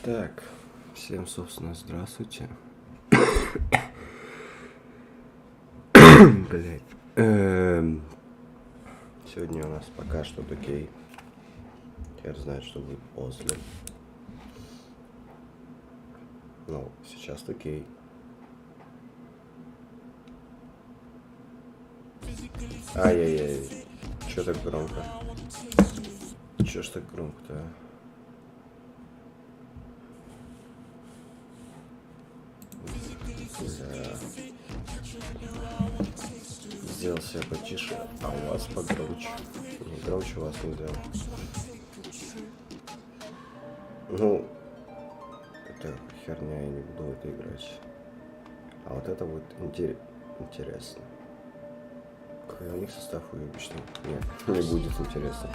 Так, всем, собственно, здравствуйте. Блять. Сегодня у нас пока что окей. Хер знает, что будет после. Ну, сейчас окей. Ай-яй-яй. Чё так громко? Чё ж так громко-то, а? Да. Сделал себя потише, а у вас погромче. Не громче у вас не сделал. Ну, это херня, я не буду в это играть. А вот это будет интересно. Какой у них состав уебищный? Нет, не будет интересно.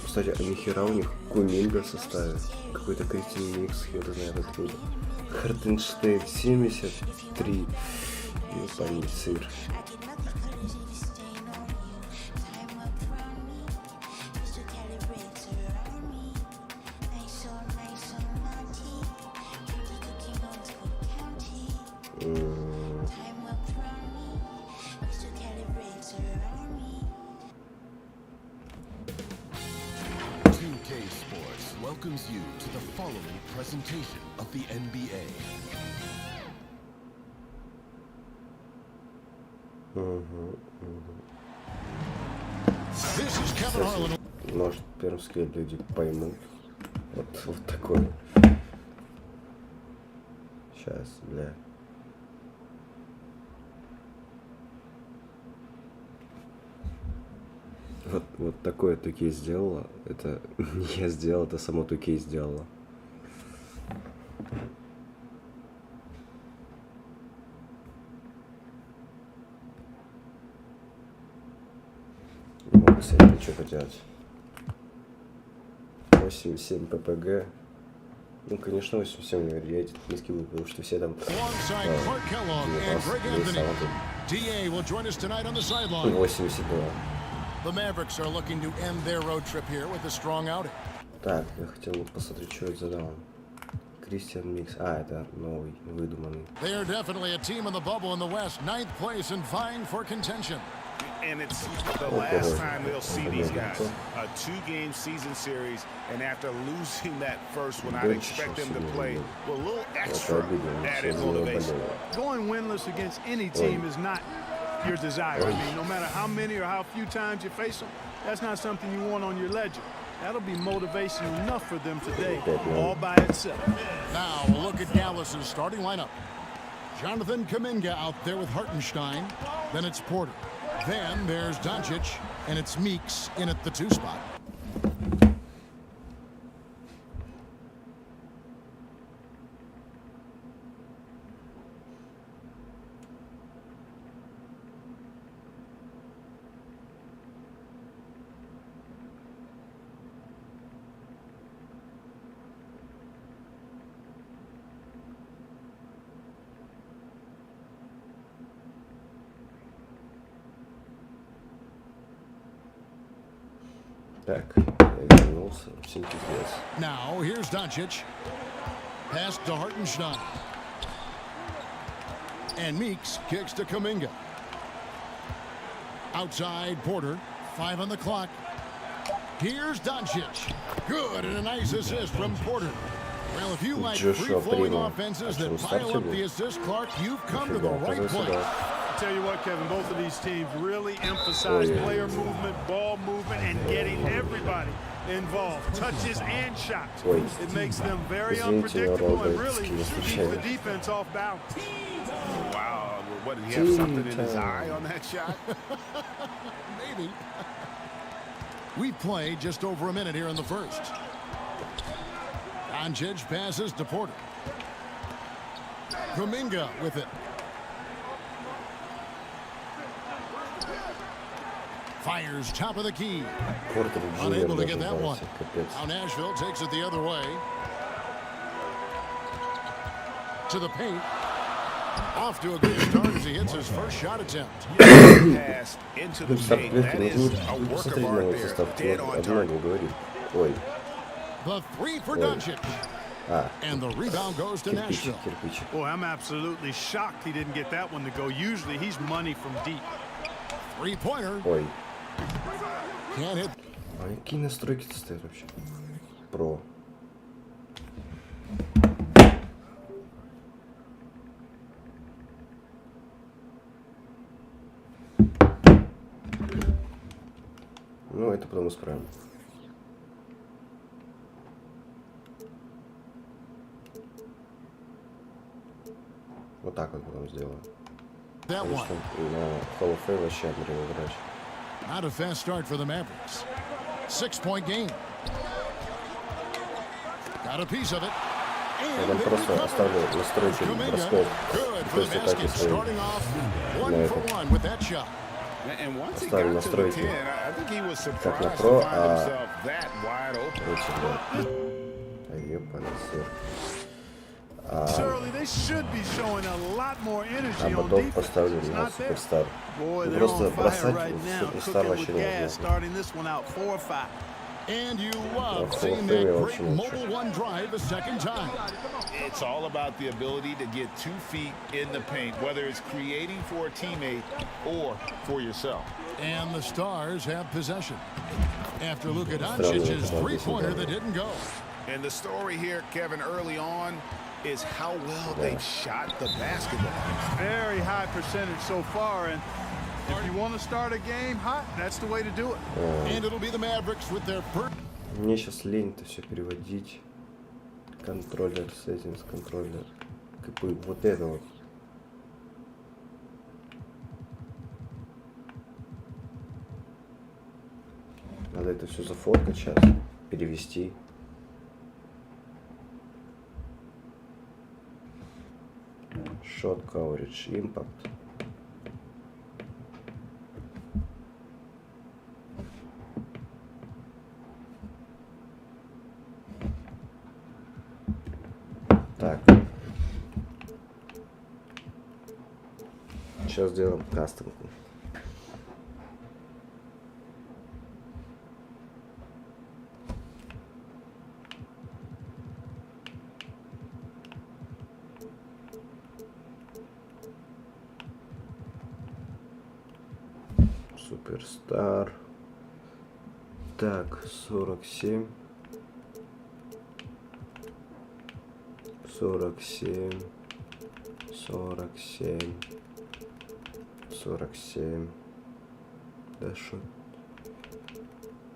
Кстати, а нихера у них Куминга составит. Какой-то Кристин Микс, хер знает откуда. Хартенштейн 73. Ебаный сыр. Welcomes you to the following presentation of the NBA. This is Kevin Harlan. Может, пермские люди поймут. Вот такое. Сейчас, бля. Вот такое Тукей сделала. Это не я сделал, это само Тукей сделала. Могу с этим что поделать. 8-7 ППГ. Ну, конечно, 8-7 не верю, я низкий был, потому что все там... 82. The Mavericks are looking to end their road trip here with a strong outing. Так, я хотел посмотреть, что это за даун. Кристиан Микс. А, это новый, выдуманный. They are definitely a team in the bubble in the West, 9th place and vying for contention. And it's the last time they'll see these guys. A 2-game season series, and after losing that first one, I'd expect them to play with a little extra added motivation. Going winless against any team is not your desire. I mean, no matter how many or how few times you face them, that's not something you want on your ledger. That'll be motivation enough for them today, all by itself. Now, we'll look at Dallas's starting lineup. Jonathan Kuminga out there with Hartenstein. Then it's Porter. Then there's Doncic, and it's Meeks in at the 2 spot. Так, я вернулся, всем пиздец. Now, here's Doncic. Pass to Hartenstein. And Meeks kicks to Kuminga. Outside Porter, 5 on the clock. Here's Doncic. Good, and a nice assist from Porter. Well, if you like free-flowing offenses that pile up the assist, Clark, you've come to the right place. Tell you what, Kevin, both of these teams really emphasize player movement, ball movement, and getting everybody involved, touches and shots. It makes them very unpredictable and really keeps the defense off balance. Wow, what, did he have something in his eye on that shot? Maybe. We played just over a minute here in the first. Doncic passes to Porter. Kuminga with it. Fires top of the key. Unable to get that one. Now Nashville takes it the other way. To the paint. Off to a good start as he hits his first shot attempt. Pass into the Состав paint. клетки That is нужно a work of посмотреть на art его there. состав Dead клетки. on Одно target. не говорит. Ой. The three for Ой. Doncic. А, And the rebound goes to кирпичик, Nashville. кирпичик. Boy, I'm absolutely shocked he didn't get that one to go. Usually he's money from deep. Three-pointer. Ой. Can't hit. А какие настройки-то стоят вообще? Про. Ну, это потом исправим. Вот так вот потом сделаем. That Потому one. что на Hall of Fame вообще Андрей Врач. Not a fast start for the Mavericks. 6-point game. Got a piece of it. Я And там they просто recover. оставлю настройки Kuminga, бросков. good То for есть the атаки basket. свои. Starting off На 1 for этом. 1 with that shot. And once he Оставим got to the настройки 10, I think he was как на surprised про, to find himself that wide open. Короче, да. Ебаный сыр. Surely they should be showing a lot more energy А on потом defense. поставлю It's на not there. суперстар. Boy, Ну, they're просто on fire бросать right в now, суперстар cooking вообще with gas, невозможно. starting this one out 4 or 5. And you love Hall seeing of that Fame great вообще лучше. mobile one drive a second time. It's all about the ability to get 2 feet in the paint, whether it's creating for a teammate or for yourself. And the Stars have possession. After Luka Doncic's three-pointer that didn't go. And the story here, Kevin, early on is how well they've shot the basketball. Very high percentage so far, and if you want to start a game hot, that's the way to do it. And it'll be the Mavericks with their first. Мне сейчас лень-то все переводить. Контроллер, settings, контроллер. Как бы вот это вот. Надо это все зафоткать сейчас, перевести. Shot coverage, impact. Так. Сейчас сделаем кастомку. Суперстар. Так, 47. 47. 47. 47. Да шо?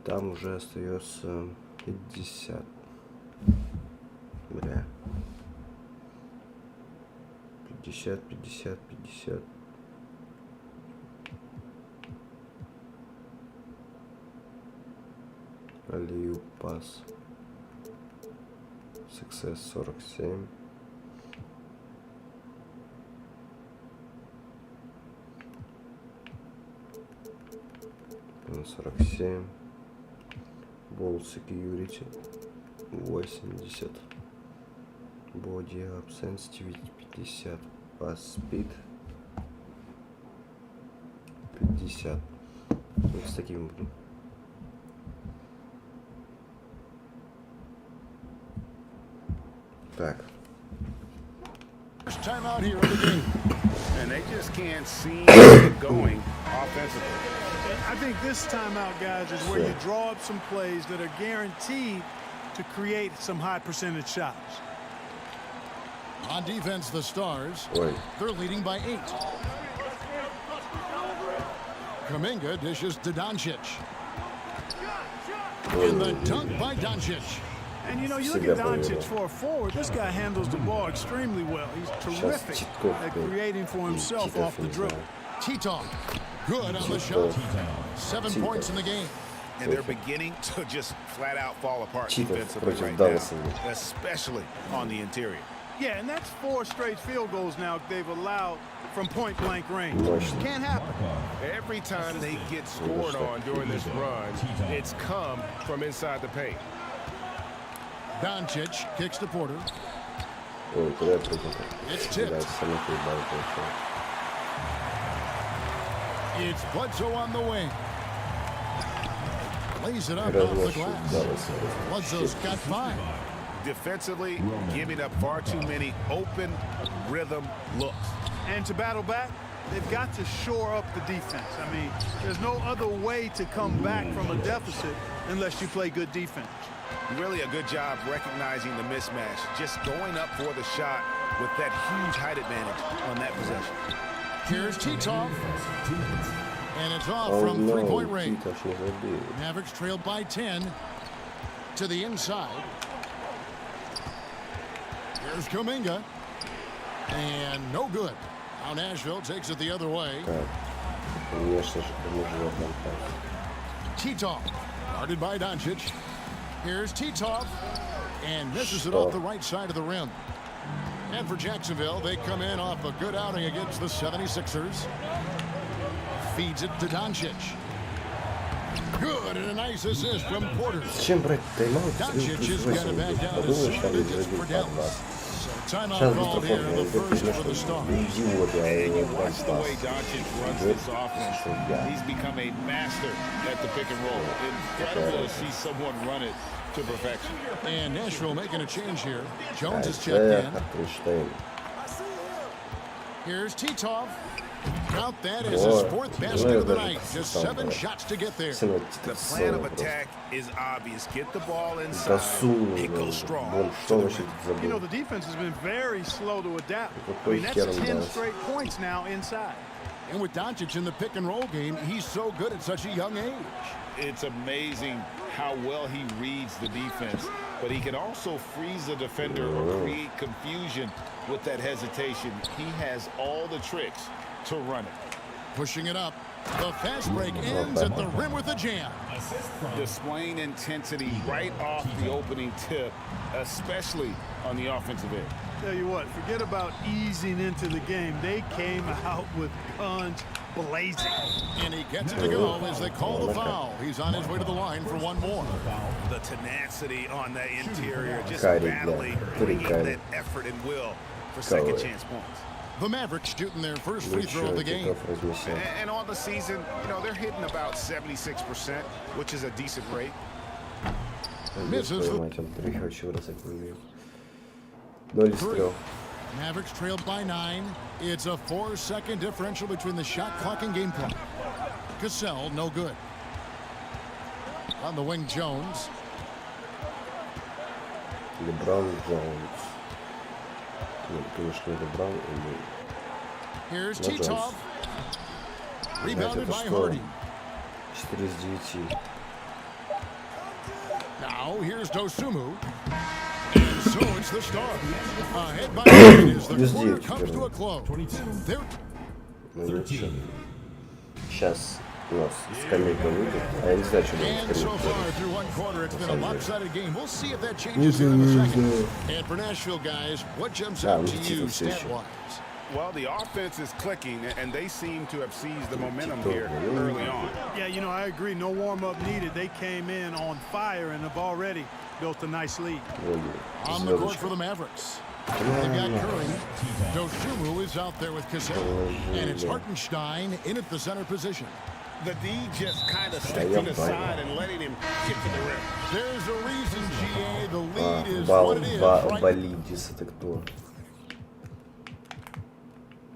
Там уже остается 50. Бля. 50, 50, 50. Алию пас. Success 47. На 47. Ball security 80. Body up sensitivity 50. Pass speed 50. Вот с таким буду. Так. First time out here in the game. And they just can't seem to get going offensively. I think this timeout, guys, is where you draw up some plays that are guaranteed to create some high percentage shots. On defense, the Stars. Ой. They're leading by 8. Kuminga dishes to Doncic. And the dunk by Doncic. And you know, you look at Doncic for a forward, this guy handles the ball extremely well. He's terrific at creating for himself off the dribble. Tito, good on the shot. 7 points in the game. And they're beginning to just flat out fall apart Читов defensively против right Далласа. now, especially on the interior. Yeah, and that's 4 straight field goals now they've allowed from point-blank range. Мощно. Can't happen. Every time they get scored on during this run, it's come from inside the paint. Doncic kicks to Porter. Ой, куда я прыгнул? It's Да, tipped. сами поебал получил. It's Bledsoe on the wing. Lays it up off Разношу, the glass. да, Bledsoe's got 5. Defensively, giving up far too many open rhythm looks. And to battle back, they've got to shore up the defense. I mean, there's no other way to come back from a deficit unless you play good defense. Really a good job recognizing the mismatch, just going up for the shot with that huge height advantage on that possession. Here's Titov. And it's off Oh from no, three-point range. Титов не забил. Mavericks trailed by 10 to the inside. Here's Kuminga. And no good. Now Nashville takes it the other way. Так, конечно же, поможет нам так. Titov, guarded by Doncic. Here's Titov, and misses it Stop. off the right side of the rim. And for Jacksonville, they come in off a good outing against the 76ers. Feeds it to Doncic. Good, and a nice assist from Porter. Зачем брать тайм-аут? Doncic Плюс has got it 8 back будет. down to Подумаешь, там single ведь digits забил for по 20. Dallas. So timeout Сейчас called here, быстро the first for the start. идиот, я And не you watch the way попал. Doncic runs this offense. He's become a master at the pick and roll. Incredible to see someone run it to perfection. And Nashville making a change here. Jones is checked Айзея in. Хартенштейн. Here's Titov. Count that as his fourth basket of the night. Just 7 shots to get there. The plan of attack is obvious. Get the ball inside. Засунул. It goes strong. Вон, to что the он вообще rim. тут You know, забыл? the defense has been very slow to adapt. I Какой mean, that's хер он 10 даст? straight points now inside. And with Doncic in the pick and roll game, he's so good at such a young age. It's amazing how well he reads the defense, but he can also freeze the defender or create confusion with that hesitation. He has all the tricks to run it. Pushing it up. The fast break ends at the rim with a jam. Displaying intensity right off the opening tip, especially on the offensive end. Tell you what, forget about easing into the game. They came out with guns blazing. And he gets it to go as they call the foul. He's on his way to the line for one more. The tenacity on that interior, just Curry, battling, yeah. bringing Curry. that effort and will for second Curry. chance points. The Mavericks shooting their first free throw of the game. Титов разнесет. And on the season, you know, they're hitting about 76%, which is a decent rate. Misses Твою the мать, он перехвачил раз как выбил. 0 из 3. Mavericks trailed by 9. It's a 4-second differential between the shot clock and game clock. Cassell, no good. On the wing, Jones. Леброн Джонс. Нет, конечно, не Леброн. Here's No Titov. Jones. Rebounded это by что? Hardy. 4 из 9. Now here's Dosumu. And so it's the start. Ahead by 9 as the Плюс quarter 9 comes to a теперь. close. They're Ну ничего. Сейчас у нас скамейка выйдет. А я не знаю, что будет And so far скамейка. through one quarter, it's been a lopsided game. We'll see if that changes here in a second. And for Nashville, guys, what jumps out to you stat-wise? Well, the offense is clicking, and they seem to have seized the momentum here early on. Yeah, you know, I agree. No warm-up needed. They came in on fire and have already built a nice lead. On the court for the Mavericks. They've got Curry. Dosumu is out there with Cassell. And it's Hartenstein in at the center position. The D just kind of stepping aside and letting him get to the rim. There's a reason, GA. The lead is Бал, what it is, right? Балидис, это кто?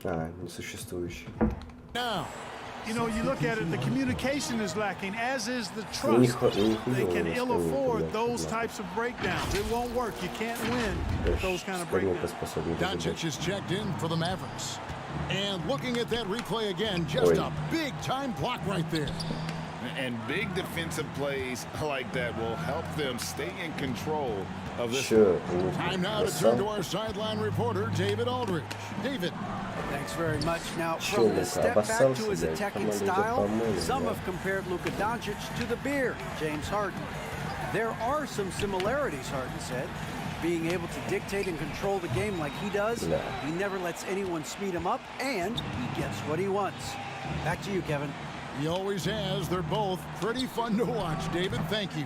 Несуществующий. Now, you know, you look at it, the communication is lacking, as is the Ну, не trust. They can хуёво, ill afford those types of breakdowns. It won't work. You can't win with those kind of breakdowns. Doncic is checked in for the Mavericks. And looking at that replay again, just a big-time block right there. And big defensive plays like that will help them stay in control of this. Time now to turn to our sideline reporter, David Aldridge. David. Thanks very much. Now, from the step back to his attacking style, some have compared Luka Doncic to the beard, James Harden. There are some similarities, Harden said. Being able to dictate and control the game like he does, he never lets anyone speed him up, and he gets what he wants. Back to you, Kevin. He always has. They're both pretty fun to watch, David. Thank you.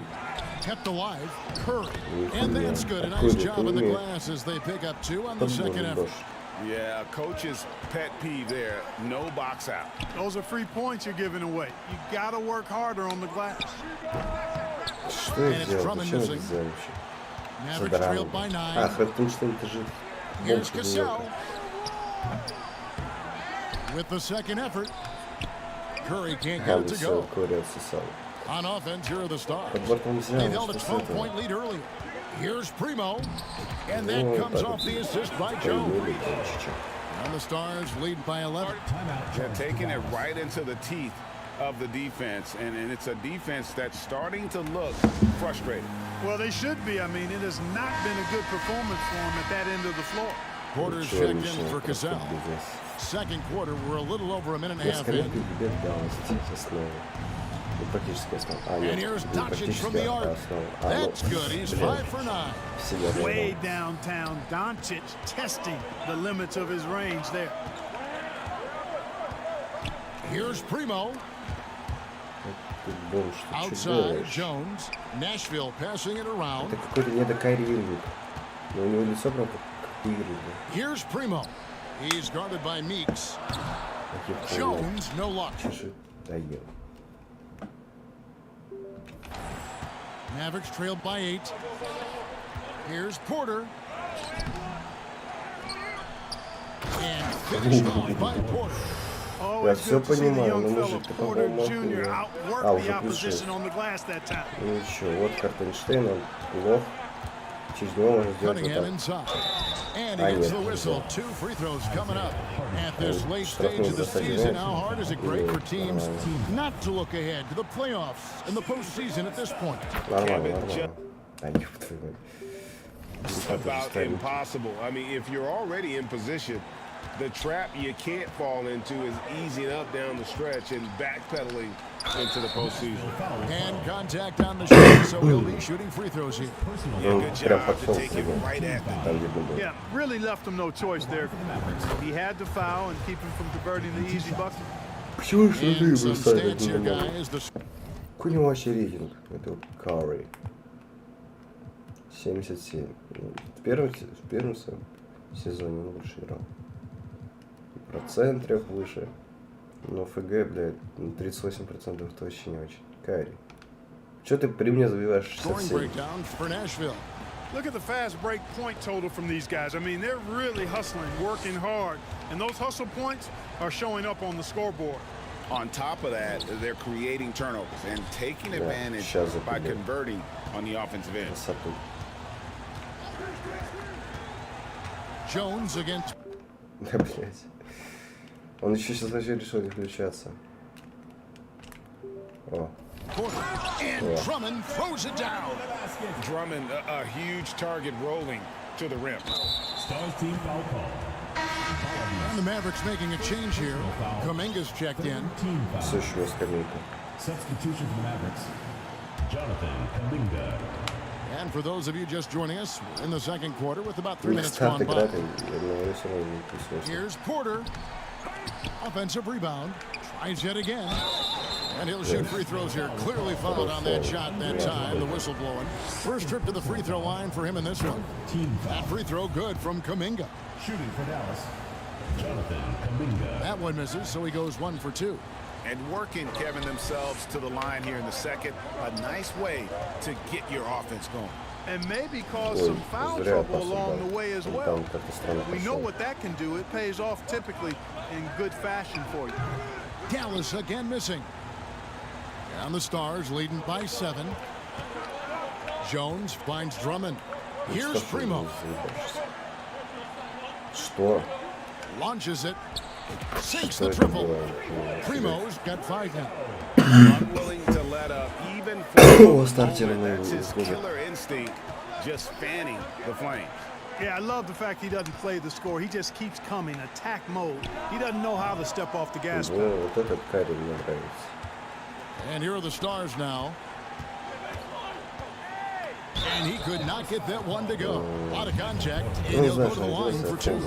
Kept alive, Curry. And that's good. A nice job in the glass as they pick up 2 on the second effort. Yeah, coach's pet peeve there. No box out. Those are free points you're giving away. You got to work harder on the glass. And it's Drummond missing. Mavericks trailed by 9. Here's Cassell. With the second effort, Curry can't get it to go. On offense, here are the Stars. They held a 12-point lead earlier. Here's Primo, and that comes off the assist by Jones. And the Stars lead by 11. They're taking it right into the teeth of the defense, and it's a defense that's starting to look frustrated. Well, they should be. I mean, it has not been a good performance for them at that end of the floor. Porter's checked in for Cassell. Second quarter, we're a little over a minute and a half in. And here's Doncic from the arc. That's good. He's 5 for 9. Way downtown. Doncic testing the limits of his range there. Here's Primo. Outside, Jones. Nashville passing it around. Here's Primo. He's guarded by Meeks. Jones, no luck. Mavericks trailed by 8. Here's Porter. And finished off by Porter. Always good to see the young fella Porter Jr. outwork the opposition on the glass that time. Cunningham inside. And he gets the whistle. 2 free throws coming up. At this late stage of the season, how hard is it great for teams not to look ahead to the playoffs and the postseason at this point? It's about impossible. I mean, if you're already in position, the trap you can't fall into is easing up down the stretch and backpedaling into the postseason. And contact on the shot, so he'll be shooting free throws here. Yeah, good job to take it right at them. Yeah, really left him no choice there. He had to foul and keep him from converting the easy bucket. And some stance here, guys. Какой у него вообще рейтинг? Это Curry. 77. В первом сезоне он лучше играл. Процент 3 выше. Но ФГ, блядь, 38% точно не очень. Кайри. Че ты при мне забиваешь 67? Look at the fast break point total from these guys. I mean, they're really hustling, working hard. And those hustle points are showing up on the scoreboard. On top of that, they're creating turnovers and taking advantage by converting on the offensive end. Jones against... Да, блядь. Он еще сейчас вообще решил не включаться. О. And Drummond throws it down. Drummond, a huge target rolling to the rim. Stars team foul call. And the Mavericks making a change here. Kuminga's checked in. Substitution for the Mavericks. Jonathan Kuminga. And for those of you just joining us, in the second quarter with about 3 minutes gone by. Here's Porter. Offensive rebound. Tries yet again. And he'll shoot free throws here. Clearly fouled on that shot that time. The whistle blowing. First trip to the free throw line for him in this one. That free throw good from Kuminga. Shooting for Dallas. Jonathan Kuminga. That one misses, so he goes 1 for 2. And working, Kevin, themselves to the line here in the second. A nice way to get your offense going. And maybe cause some foul trouble along the way as well. We know what that can do. It pays off typically in good fashion for you. Dallas again missing. And the Stars leading by 7. Jones finds Drummond. Here's Primo. Launches it. Sinks the triple. Primo's got 5 now. Unwilling to let up even for that's his killer instinct, just fanning the flames. Yeah, I love the fact he doesn't play the score. He just keeps coming, attack mode. He doesn't know how to step off the gas pedal. And here are the Stars now. And he could not get that one to go. A lot of contact, and he'll go to the line for 2.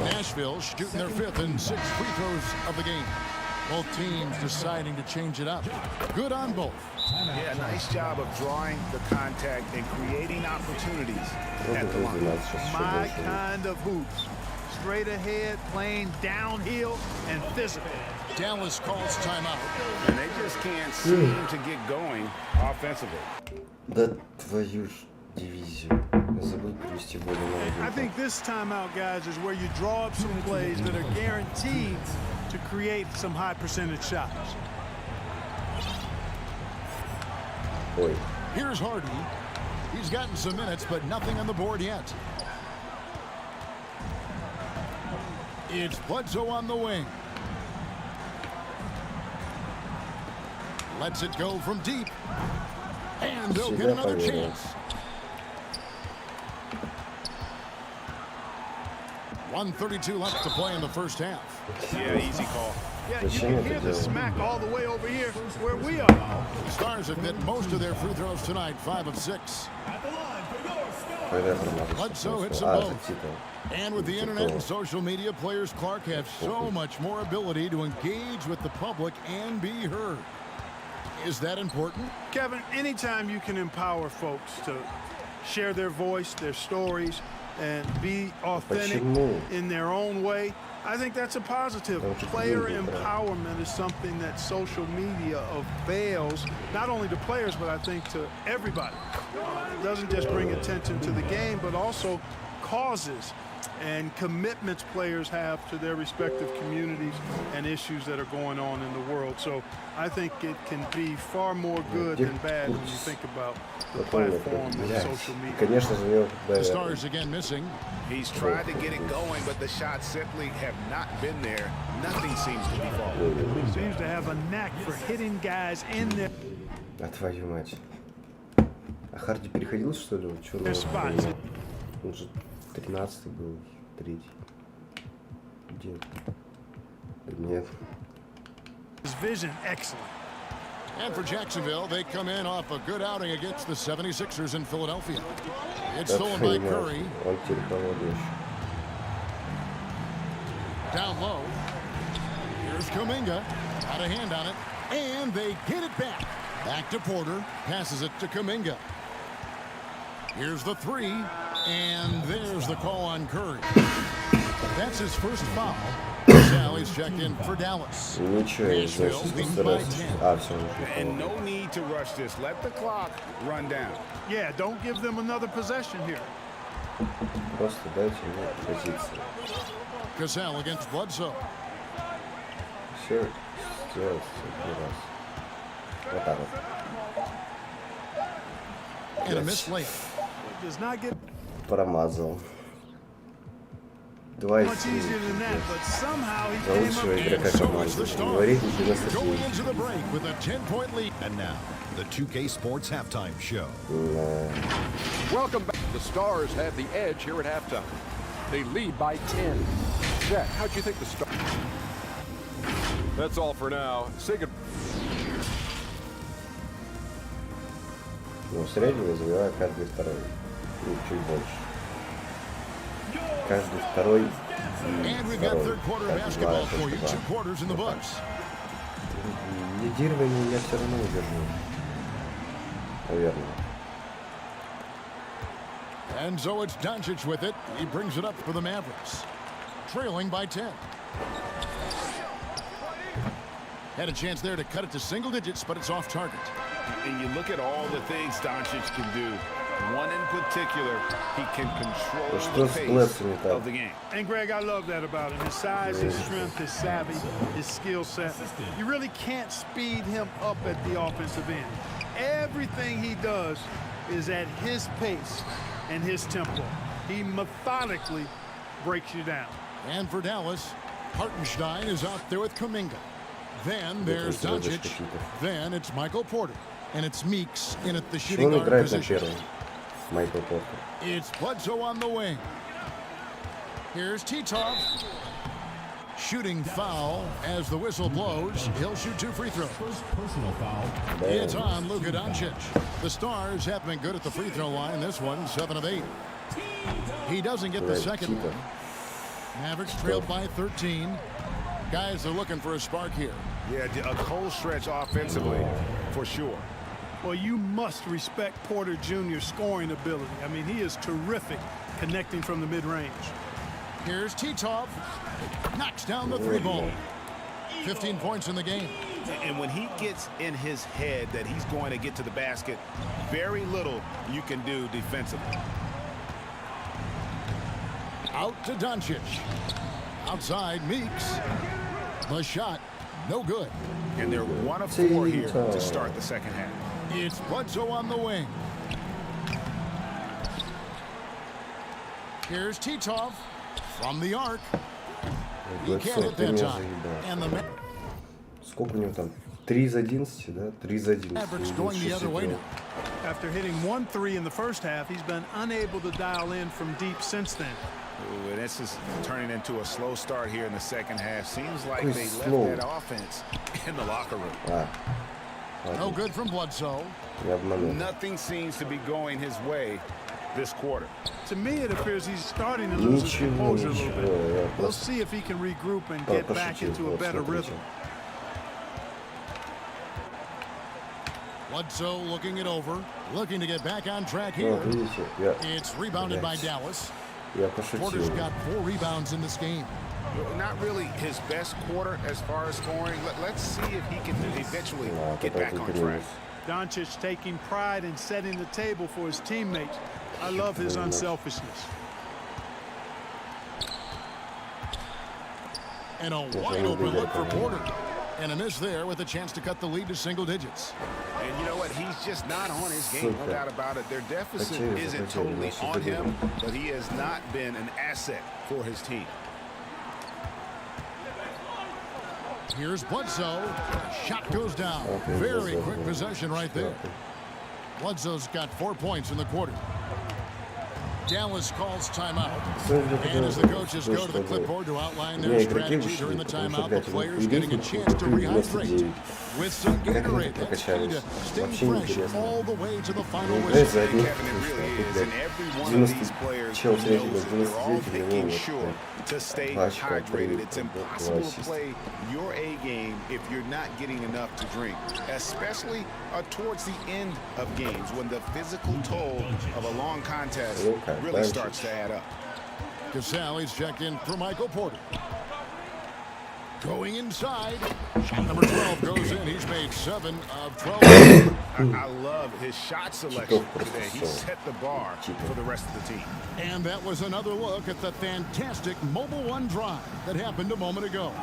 Nashville shooting their 5th and 6th free throws of the game. Both teams deciding to change it up. Good on both. Yeah, nice job of drawing the contact and creating opportunities at the line. My kind of hoops. Straight ahead, playing downhill and physical. Dallas calls timeout. And they just can't seem to get going offensively. Да твою ж дивизию. Забыл привести более I think this timeout, guys, is where you draw up some plays that are guaranteed to create some high percentage shots. Ой. Here's Harden. He's gotten some minutes, but nothing on the board yet. It's Bledsoe on the wing. Lets it go from deep. And they'll get another chance. 1:32 left to play in the first half. Yeah, easy call. Yeah, you can hear the smack all the way over here where we are. The Stars have hit most of their free throws tonight, 5 of 6. Bledsoe hits them both. And with the internet and social media, players Clark have so much more ability to engage with the public and be heard. Is that important? Kevin, anytime you can empower folks to share their voice, their stories, and be authentic in their own way, I think that's a positive. Player empowerment is something that social media avails, not only to players, but I think to everybody. It doesn't just bring attention to the game, but also causes and commitments players have to their respective communities and issues that are going on in the world. So I think it can be far more good than bad when you think about the platform and social media. The Stars again missing. He's tried to get it going, but the shots simply have not been there. Nothing seems to be falling. He seems to have a knack for hitting guys in there. А твою мать. А Харди переходил, что ли? Чё, он же 13-й был, 3-й. Где? Нет. His vision excellent. And for Jacksonville, they come in off a good outing against the 76ers in Philadelphia. It's stolen by Curry. Down low. Here's Kuminga. Got a hand on it. And they get it back. Back to Porter. Passes it to Kuminga. Here's the three. And there's the call on Curry. That's his first foul. Sally's checked in for Dallas. And no need to rush this. Let the clock run down. Yeah, don't give them another possession here. Просто дайте ему позицию. Cassell against Bledsoe. Все сделать один раз. Вот так вот. And a missed layup. Does not get промазал. Два из за лучшего игрока команды. Говорит, And now, the 2K Sports Halftime Show. Welcome back. The Stars have the edge here at halftime. They lead by 10. Jack, how'd you think the Stars? That's all for now. Say good. Ну, среднего забивает каждый второй. И чуть больше. Каждый второй и второй. Лидирование я все равно удержу. Наверное. And so it's Doncic with it. He brings it up for the Mavericks. Trailing by 10. Had a chance there to cut it to single digits, but it's off target. And you look at all the things Doncic can do. One in particular, he can control the pace of the game. And Greg, I love that about him. His size, his strength, his savvy, his skill set. You really can't speed him up at the offensive end. Everything he does is at his pace and his tempo. He methodically breaks you down. And for Dallas, Hartenstein is out there with Kuminga. Then there's Doncic. Then it's Michael Porter. And it's Meeks in at the shooting guard position. Michael Porter. It's Bledsoe on the wing. Here's Titov. Shooting foul as the whistle blows. He'll shoot 2 free throws. First personal foul. It's on Luka Doncic. The Stars have been good at the free throw line. This one, 7 of 8. He doesn't get the second one. Mavericks trailed by 13. Guys are looking for a spark here. Yeah, a cold stretch offensively, for sure. Well, you must respect Porter Jr.'s scoring ability. I mean, he is terrific connecting from the mid-range. Here's Titov. Knocks down the 3 ball. 15 points in the game. And when he gets in his head that he's going to get to the basket, very little you can do defensively. Out to Doncic. Outside, Meeks. The shot, no good. And they're 1 of 4 here to start the second half. It's Bledsoe on the wing. Here's Titov from the arc. He can't hit that time. And the Сколько у него там? 3 из 11, да? 3 из 11. Mavericks going the other way now. After hitting 1-3 in the first half, he's been unable to dial in from deep since then. Ooh, and this is turning into a slow start here in the second half. Seems like they left that offense in the locker room. No good from Bledsoe. Nothing seems to be going his way this quarter. To me, it appears he's starting to lose his composure a little bit. We'll see if he can regroup and get back into a better rhythm. Bledsoe looking it over, looking to get back on track here. It's rebounded by Dallas. Porter's got 4 rebounds in this game. Not really his best quarter as far as scoring. Let's see if he can eventually get back on track. Doncic taking pride in setting the table for his teammates. I love his unselfishness. And a wide open look for Porter. And a miss there with a chance to cut the lead to single digits. And you know what? He's just not on his game, no doubt about it. Their deficit isn't totally on him, but he has not been an asset for his team. Here's Bledsoe. Shot goes down. Very quick possession right there. Bledsoe's got 4 points in the quarter. Dallas calls timeout. And as the coaches go to the clipboard to outline their strategy during the timeout, the players getting a chance to rehydrate with some Gatorade. That's key to stay fresh all the way to the final whistle. Kevin, it really is. And every one of these players knows that they're all making sure to stay hydrated. It's impossible to play your A game if you're not getting enough to drink, especially towards the end of games when the physical toll of a long contest really starts to add up. Casale's checked in for Michael Porter. Going inside. Shot number 12 goes in. He's made 7 of 12. I love his shot selection today. He set the bar for the rest of the team. And that was another look at the fantastic Mobile One drive that happened a moment ago.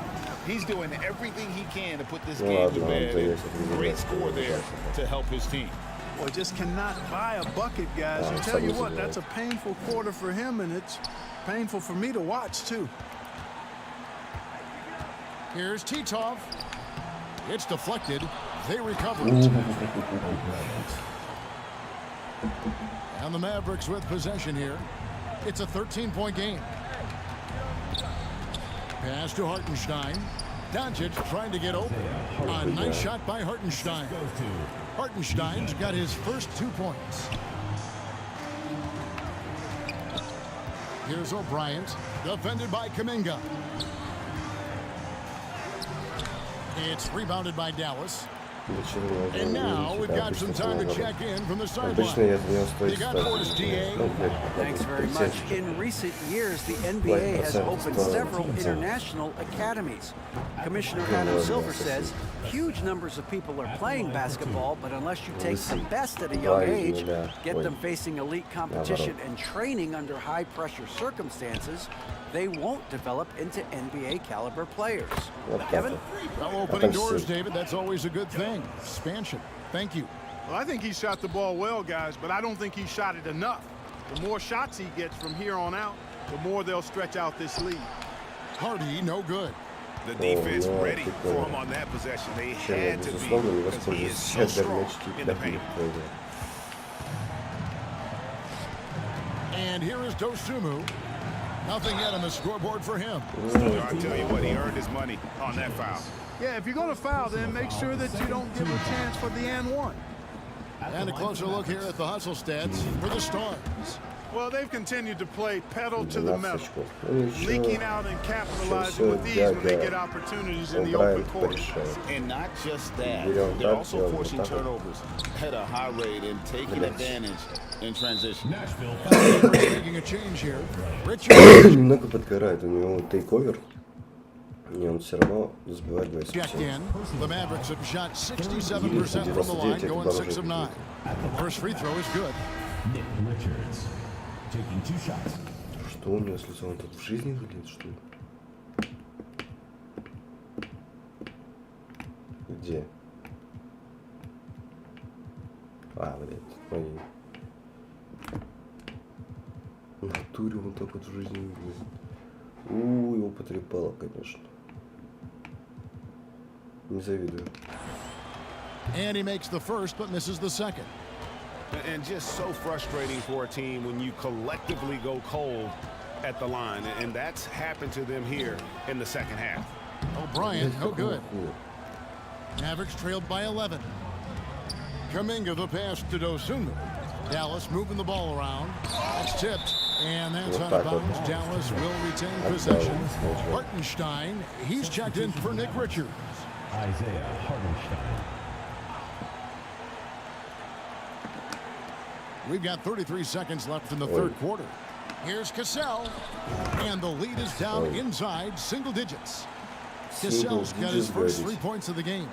He's doing everything he can to put this game to bed. And great score there to help his team. Well, just cannot buy a bucket, guys. I tell you what, that's a painful quarter for him, and it's painful for me to watch, too. Here's Titov. It's deflected. They recover. And the Mavericks with possession here. It's a 13-point game. Pass to Hartenstein. Doncic trying to get open. A nice shot by Hartenstein. Hartenstein's got his first 2 points. Here's O'Brien, defended by Kuminga. It's rebounded by Dallas. And now we've got some time to check in from the sideline. You got Portis, DA. Thanks very much. In recent years, the NBA has opened several international academies. Commissioner Adam Silver says huge numbers of people are playing basketball, but unless you take the best at a young age, get them facing elite competition and training under high-pressure circumstances, they won't develop into NBA caliber players. Kevin? Well, opening doors, David, that's always a good thing. Expansion. Thank you. Well, I think he shot the ball well, guys, but I don't think he shot it enough. The more shots he gets from here on out, the more they'll stretch out this lead. Hardy, no good. The defense ready for him on that possession. They had to be because he is so strong in the paint. And here is Dosunmu. Nothing yet on the scoreboard for him. I'll tell you what, he earned his money on that foul. Yeah, if you're going to foul, then make sure that you don't give a chance for the and one. And a closer look here at the hustle stats for the Stars. Well, they've continued to play pedal to the metal, leaking out and capitalizing with ease when they get opportunities in the open court. And not just that, they're also forcing turnovers at a high rate and taking advantage in transition. Making a change here. Richard. Немного подгорает, у него тейк-овер, и он все равно забивает 27. In. The Mavericks have shot 67% from the line, going 6 of 9. First free throw is good. Nick Richards taking 2 shots. Что у него с лицом? Он тут в жизни выглядит, что ли? Где? А, блядь, ой. В натуре он так вот в жизни выглядит. Его потрепало, конечно. Не завидую. And he makes the first, but misses the second. And just so frustrating for a team when you collectively go cold at the line. And that's happened to them here in the second half. O'Brien, no good. Mavericks trailed by 11. Kuminga the pass to Dosunmu. Dallas moving the ball around. That's tipped. And that's out of bounds. Dallas will retain possession. Hartenstein, he's checked in for Nick Richards. Isaiah Hartenstein. We've got 33 seconds left in the third quarter. Here's Cassell. And the lead is down inside single digits. Cassell's got his first 3 points of the game.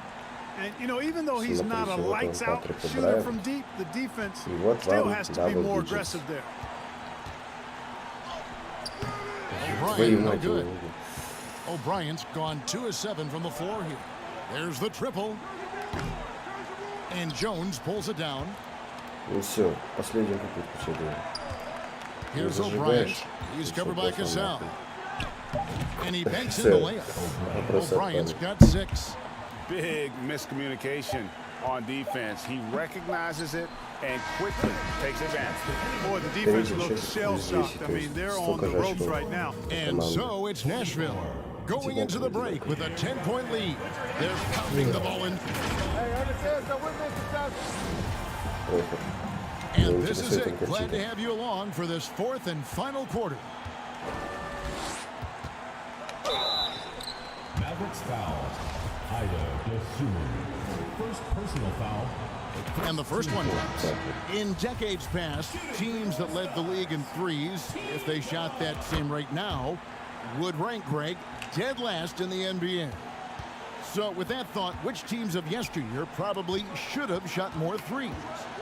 And, you know, even though he's not a lights-out shooter from deep, the defense still has to be more aggressive there. O'Brien, no good. O'Brien's gone 2 of 7 from the floor here. There's the triple. And Jones pulls it down. Ну все, последний попытку все было. Here's O'Brien. He's covered by Cassell. And he banks in the layup. O'Brien's got 6. Big miscommunication on defense. He recognizes it and quickly takes advantage. Boy, the defense looks shell-shocked. I mean, they're on the ropes right now. And so it's Nashville going into the break with a 10-point lead. They're pounding the ball in. And this is it. Glad to have you along for this 4th and final quarter. Mavericks foul. Ida Dosunmu. First personal foul. And the first one comes. In decades past, teams that led the league in threes, if they shot that same rate now, would rank, Greg, dead last in the NBA. So with that thought, which teams of yesteryear probably should have shot more threes?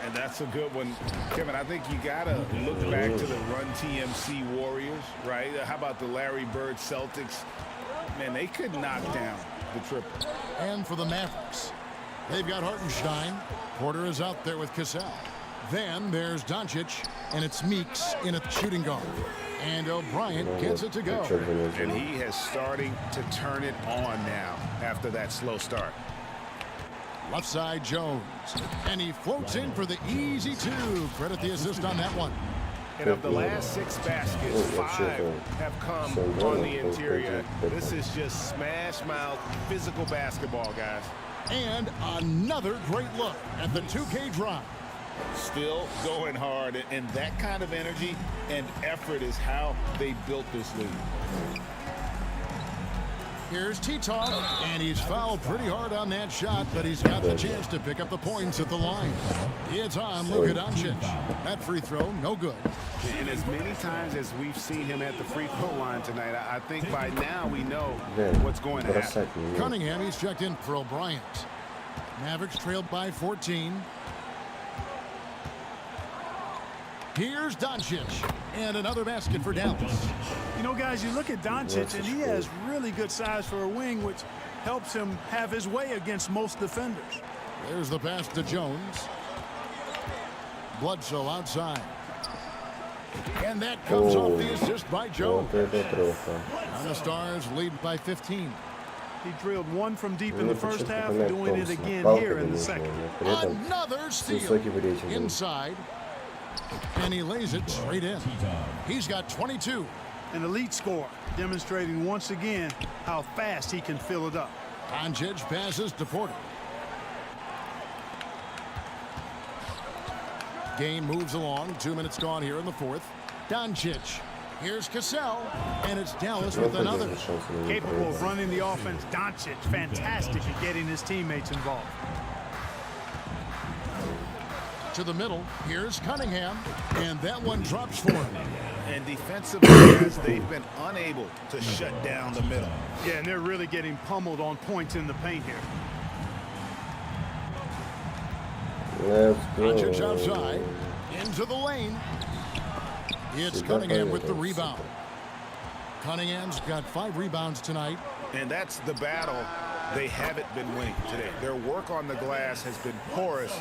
And that's a good one. Kevin, I think you got to look back to the Run TMC Warriors, right? How about the Larry Bird Celtics? Man, they could knock down the triple. And for the Mavericks, they've got Hartenstein. Porter is out there with Cassell. Then there's Doncic, and it's Meeks in at shooting guard. And O'Brien gets it to go. And he has starting to turn it on now after that slow start. Left side, Jones. And he floats in for the easy 2. Credit the assist on that one. And of the last 6 baskets, 5 have come on the interior. This is just smash mouth physical basketball, guys. And another great look at the 2K drive. Still going hard, and that kind of energy and effort is how they built this league. Here's Tito, and he's fouled pretty hard on that shot, but he's got the chance to pick up the points at the line. It's on Luka Doncic. That free throw, no good. And as many times as we've seen him at the free throw line tonight, I think by now we know what's going to happen. Cunningham, he's checked in for O'Brien. Mavericks trailed by 14. Here's Doncic, and another basket for Dallas. You know, guys, you look at Doncic, and he has really good size for a wing, which helps him have his way against most defenders. There's the pass to Jones. Bledsoe outside. And that comes off the assist by Jones. And the Stars lead by 15. He drilled 1 from deep in the first half, doing it again here in the second. Another steal inside. And he lays it straight in. He's got 22. An elite score, demonstrating once again how fast he can fill it up. Doncic passes to Porter. Game moves along. 2 minutes gone here in the 4th. Doncic. Here's Cassell, and it's Dallas with another. Capable of running the offense. Doncic, fantastic at getting his teammates involved. To the middle, here's Cunningham, and that one drops for him. And defensively, guys, they've been unable to shut down the middle. Yeah, and they're really getting pummeled on points in the paint here. Let's go. Doncic outside, into the lane. It's Cunningham with the rebound. Cunningham's got 5 rebounds tonight. And that's the battle they haven't been winning today. Their work on the glass has been porous,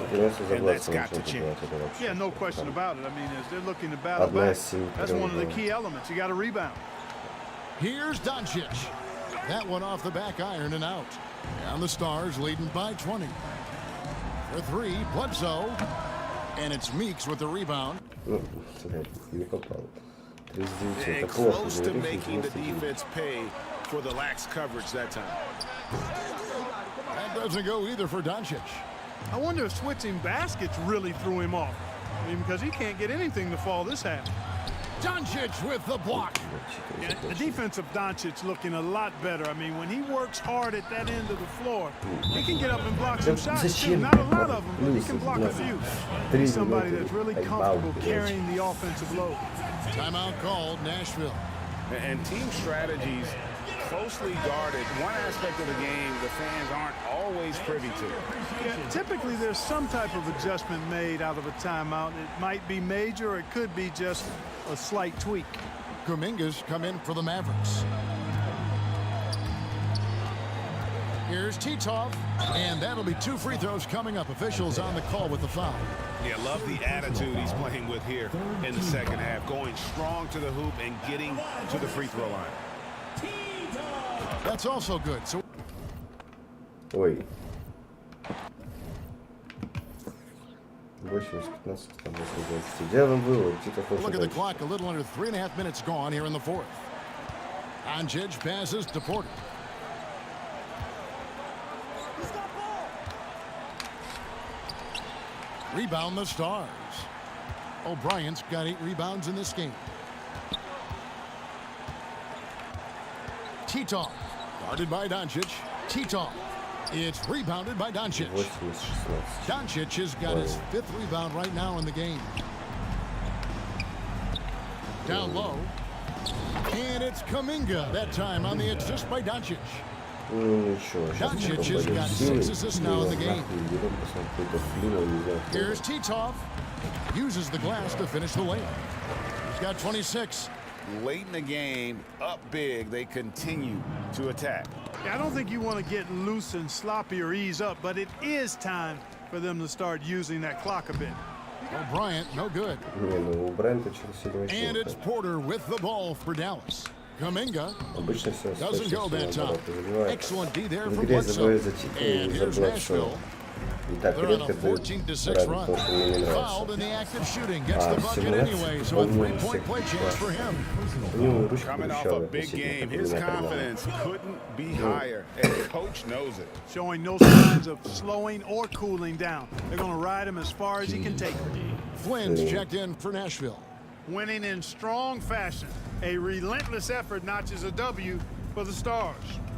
and that's got to change. Yeah, no question about it. I mean, as they're looking to battle back, that's one of the key elements. You got to rebound. Here's Doncic. That one off the back iron and out. And the Stars leading by 20. For 3, Bledsoe. And it's Meeks with the rebound. And close to making the defense pay for the lax coverage that time. That doesn't go either for Doncic. I wonder if switching baskets really threw him off. I mean, because he can't get anything to fall this half. Doncic with the block. Yeah, the defense of Doncic looking a lot better. I mean, when he works hard at that end of the floor, he can get up and block some shots too. Not a lot of them, but he can block a few. He's somebody that's really comfortable carrying the offensive load. Timeout called, Nashville. And team strategies closely guarded. One aspect of the game the fans aren't always privy to. Yeah, typically there's some type of adjustment made out of a timeout. It might be major, or it could be just a slight tweak. Kuminga's come in for the Mavericks. Here's Titov, and that'll be 2 free throws coming up. Officials on the call with the foul. Yeah, love the attitude he's playing with here in the second half. Going strong to the hoop and getting to the free throw line. That's also good. So Ой. 8-15, там 20. Где он был? Где-то look at the clock. A little under 3.5 minutes gone here in the 4th. Doncic passes to Porter. Rebound the Stars. O'Brien's got 8 rebounds in this game. Titov, guarded by Doncic. Titov, it's rebounded by Doncic. Doncic has got his 5th rebound right now in the game. Down low, and it's Kuminga that time on the assist by Doncic. Doncic has got 6 assists now in the game. Here's Titov. Uses the glass to finish the layup. He's got 26. Late in the game, up big, they continue to attack. Yeah, I don't think you want to get loose and sloppy or ease up, but it is time for them to start using that clock a bit. O'Brien, no good. And it's Porter with the ball for Dallas. Kuminga doesn't go that time. Excellent D there from Bledsoe. And here's Nashville. They're on a 14-6 run. Fouled in the act of shooting. Gets the bucket anyway, so a 3-point play chance for him. Coming off a big game, his confidence couldn't be higher, and coach knows it. Showing no signs of slowing or cooling down. They're going to ride him as far as he can take him. Flynn's checked in for Nashville. Winning in strong fashion. A relentless effort notches a W for the Stars.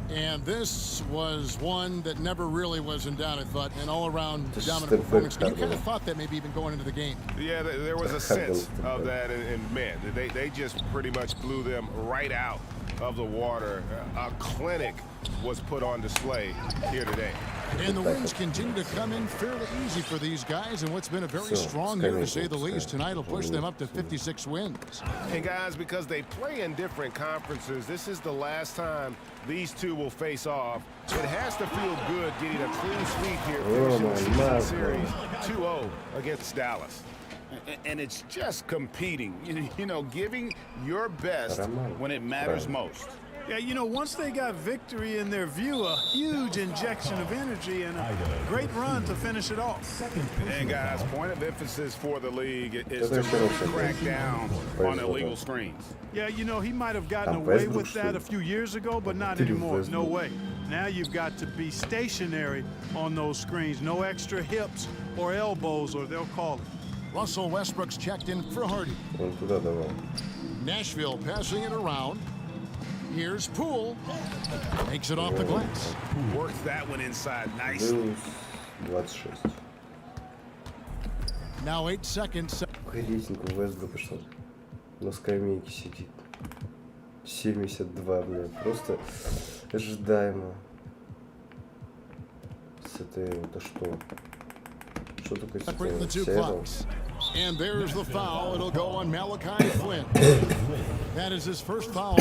And this was one that never really was in doubt, I thought, an all-around dominant performance. You kind of thought that maybe even going into the game. Yeah, there was a sense of that, and man, they just pretty much blew them right out of the water. A clinic was put on display here today. And the wins continue to come in fairly easy for these guys, and what's been a very strong year, to say the least. Tonight will push them up to 56 wins. And guys, because they play in different conferences, this is the last time these two will face off. It has to feel good getting a clean sweep here, finishing the season series 2-0 against Dallas. And it's just competing, you know, giving your best when it matters most. Yeah, you know, once they got victory in their view, a huge injection of energy and a great run to finish it off. And guys, point of emphasis for the league is to really crack down on illegal screens. Yeah, you know, he might have gotten away with that a few years ago, but not anymore. No way. Now you've got to be stationary on those screens. No extra hips or elbows, or they'll call it. Russell Westbrook's checked in for Hardy. Он туда давал. Nashville passing it around. Here's Poole. Makes it off the glass. Works that one inside nice. Плюс 26. Now 8 seconds. Какой рейтинг у Вестбрука, что на скамейке сидит? 72, блядь. Просто ожидаемо. Это что? Что такое Сиэтл? And there's the foul. It'll go on Malachi Flynn. That is his first foul.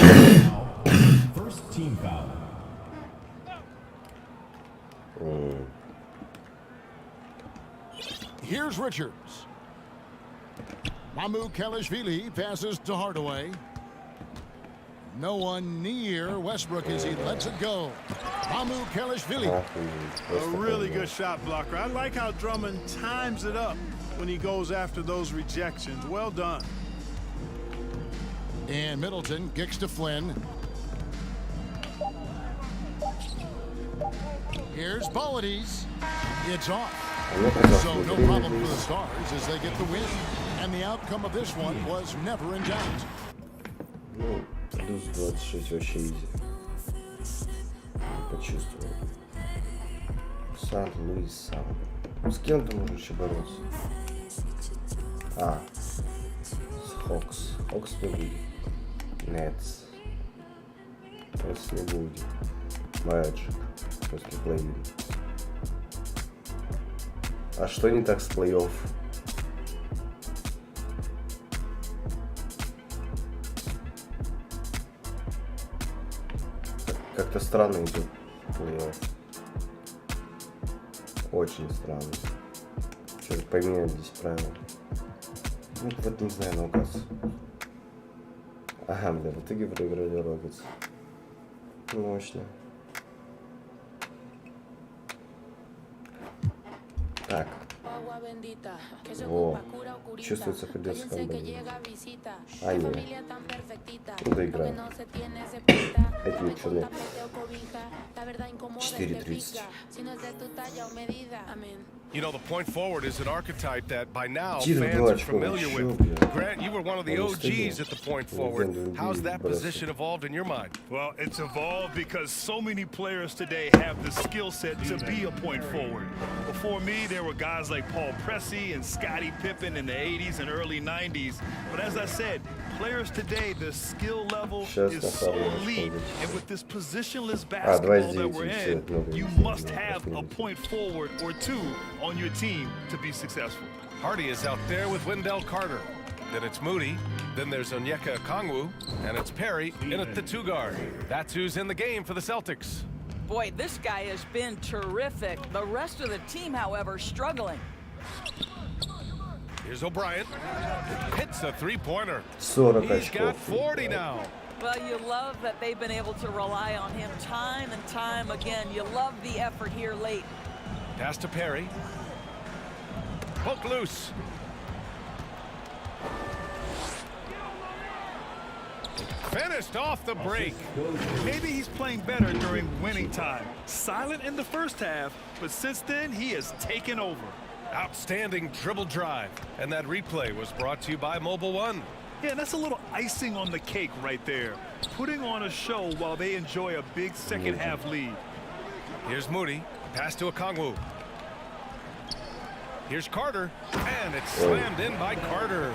First team foul. Here's Richards. Mamu Kelishvili passes to Hardaway. No one near Westbrook as he lets it go. Mamu Kelishvili. A really good shot blocker. I like how Drummond times it up when he goes after those rejections. Well done. And Middleton kicks to Flynn. Here's Polides. It's off. So no problem for the Stars as they get the win. And the outcome of this one was never in doubt. Ну, плюс 26 вообще изи. Почувствовал. Сан-Луис сам. Ну, с кем ты можешь еще бороться? А. С Хокс. Хокс не будет. Нетс. Нетс не будет. Мэджик. После плей-ин. А что не так с плей-офф? Как-то странно идет плей-офф. Очень странно. Что-то поменяли здесь правила. Ну, вот не знаю, наугад. Ага, бля, в итоге проиграли Рокетс. Мощно. Так. Во. Чувствуется, придется комбайн. А, нет. Ну, доиграем. Эти пацаны. 4:30. You know, the point forward is an archetype that by now Тир fans are 2 familiar очко, with. Grant, you were one of the Он OGs стыдно. at the point forward. How's that position evolved in your mind? Well, it's evolved because so many players today have the skill set to be a point forward. Before me, there were guys like Paul Pressey and Scottie Pippen in the 80s and early 90s. But as I said, players today, the skill level is so elite. And with this positionless basketball that we're in, you must have a point forward or two on your team to be successful. Hardy is out there with Wendell Carter. Then it's Moody. Then there's Onyeka Okongwu. And it's Perry in at the two guard. That's who's in the game for the Celtics. Boy, this guy has been terrific. The rest of the team, however, struggling. Here's O'Brien. Hits a three-pointer. 40 He's got очков. 40 now. Well, you love that they've been able to rely on him time and time again. You love the effort here late. Pass to Perry. Poke loose. Finished off the break. Maybe he's playing better during winning time. Silent in the first half, but since then, he has taken over. Outstanding dribble drive. And that replay was brought to you by Mobile One. Yeah, that's a little icing on the cake right there. Putting on a show while they enjoy a big second half lead. Here's Moody. Pass to Okongwu. Here's Carter. And it's slammed in by Carter.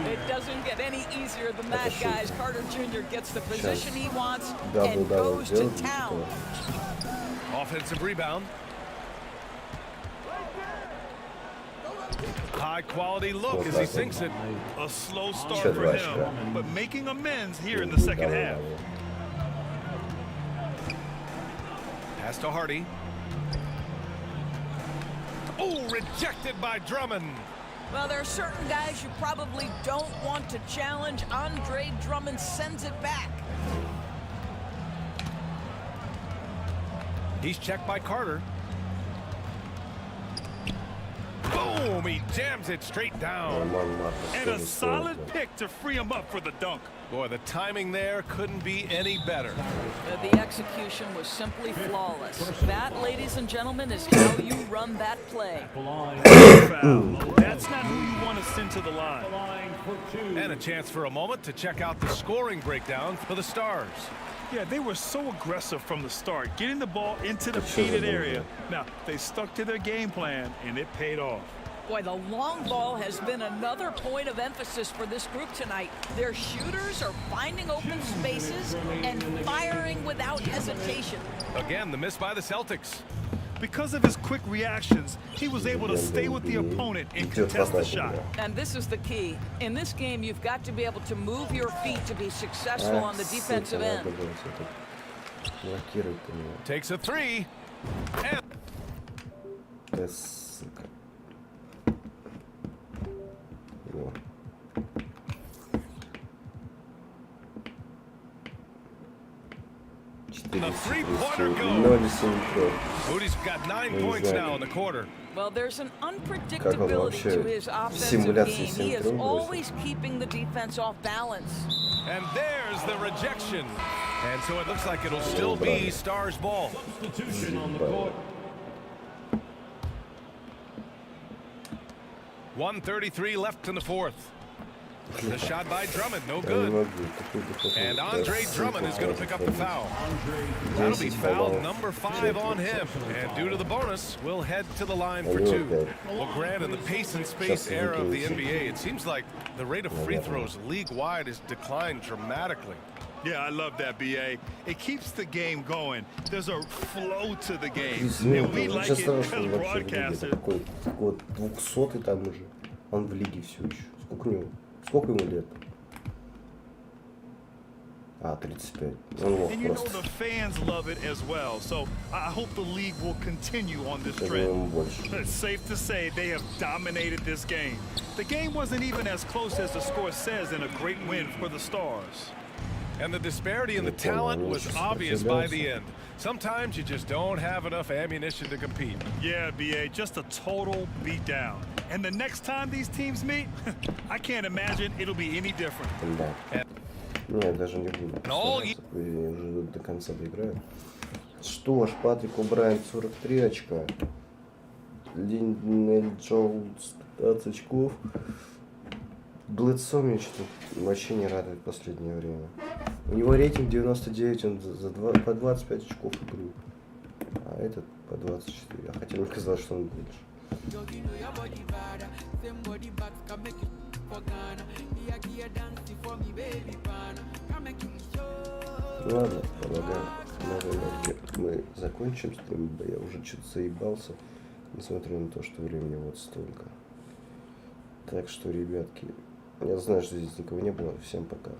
It doesn't get any easier than that, guys. Carter Jr. gets the position he wants and goes to town. Offensive rebound. High quality look as he sinks it. A slow start for him, but making amends here in the second half. Pass to Hardy. Oh, rejected by Drummond. Well, there are certain guys you probably don't want to challenge. Andre Drummond sends it back. He's checked by Carter. Boom! Boom, he jams it straight down. And a solid pick to free him up for the dunk. Boy, the timing there couldn't be any better. The execution was simply flawless. That, ladies and gentlemen, is how you run that play. That's not who you want to send to the line. And a chance for a moment to check out the scoring breakdown for the Stars. Yeah, they were so aggressive from the start, getting the ball into the painted area. Now, they stuck to their game plan, and it paid off. Boy, the long ball has been another point of emphasis for this group tonight. Their shooters are finding open spaces and firing without hesitation. Again, the miss by the Celtics. Because of his quick reactions, he was able to stay with the opponent and contest the shot. And this is the key. In this game, you've got to be able to move your feet to be successful on the defensive end. Takes a three. And the three-pointer goes. Moody's got 9 points now in the quarter. Well, there's an unpredictability to his offensive game. He is always keeping the defense off balance. And there's the rejection. And so it looks like it'll still be Stars ball. Substitution on the court. 1:33 left in the fourth. The shot by Drummond, no good. And Andre Drummond is going to pick up the foul. That'll be foul number 5 on him. And due to the bonus, we'll head to the line for 2. Well, Grant, in the pace and space era of the NBA, it seems like the rate of free throws league-wide has declined dramatically. Yeah, I love that, BA. It keeps the game going. There's a flow to the game. And we like it as broadcasters. Такой 200-й там уже. Он в лиге все еще. Сколько ему лет? 35. And you know the fans love it as well. So I hope the league will continue on this trend. It's safe to say they have dominated this game. The game wasn't even as close as the score says in a great win for the Stars. And the disparity in the talent was obvious by the end. Sometimes you just don't have enough ammunition to compete. Yeah, BA, just a total beatdown. And the next time these teams meet, I can't imagine it'll be any different. Не, даже не буду. Я уже до конца доиграю. Что ж, Патрик О'Брайен 43 очка. Линнель Джоунс 15 очков. Блэдсо мне что-то вообще не радует в последнее время. У него рейтинг 99, он по 25 очков игру. А этот по 24. Хотя мне казалось, что он больше. Ладно, полагаю, мы закончим стрим, я уже что-то заебался, несмотря на то, что времени вот столько. Так что, ребятки, я знаю, что здесь никого не было, всем пока.